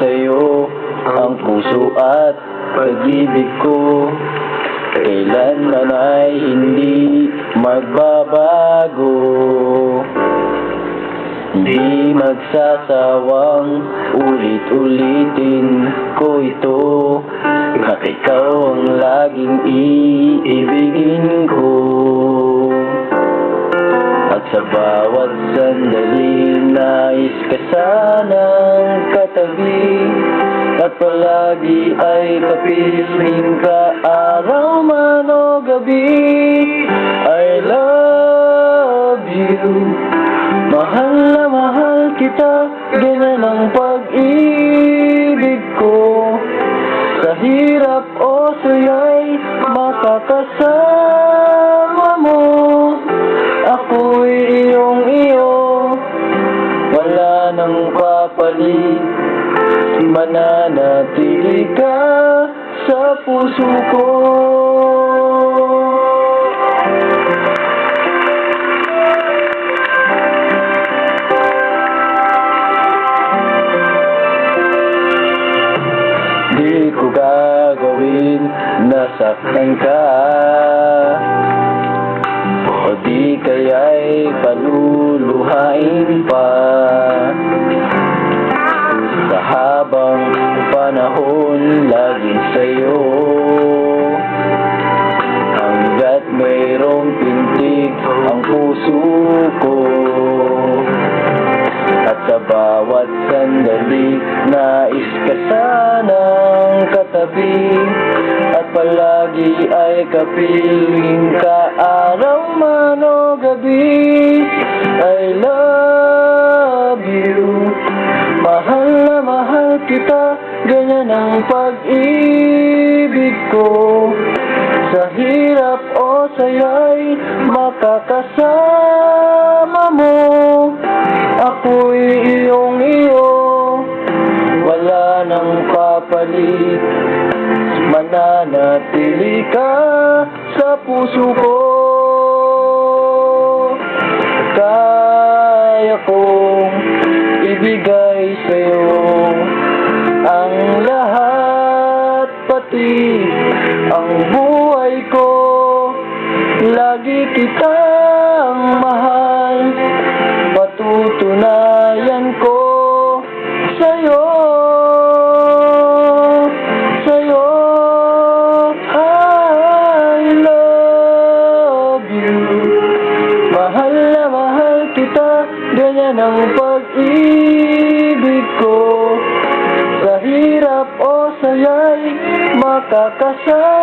sa'yo ang puso at pag-ibig ko. Kailanman ay hindi magbabago. Di magsasawang ulit-ulitin ko ito, na ikaw ang laging iibigin ko. At sa bawat sandali nais ka sanang katabi, at palagi ay kapiling ka araw man o gabi. I love you, mahal na mahal kita, ganyan ang pag-ibig ko. Sa hirap o saya'y makakasama mo. Ako'y iyong iyo, wala nang papalit. Mananatili ka sa puso ko. Di ko gagawin na saktan ka, o di kaya'y paluluhain pa. Sa habang panahon laging sa'yo, hanggat mayroong pintig ang puso ko. At sa bawat sandali nais ka sanang katabi, at palagi ay kapiling ka araw man o gabi. I love you, mahal na mahal kita, ganyan ang pag-ibig ko. Sa hirap o saya'y makakasama mo. Ako'y iyong iyo, wala nang papalit. Mananatili ka sa puso ko. Kaya kong ibigay sa'yo ang lahat, pati ang buhay ko. Lagi kitang mahal, patutunayan ko sa'yo. Sa'yo, I love you, mahal na mahal kita, ganyan ang pag-ibig ko. Sa hirap o saya'y makakasama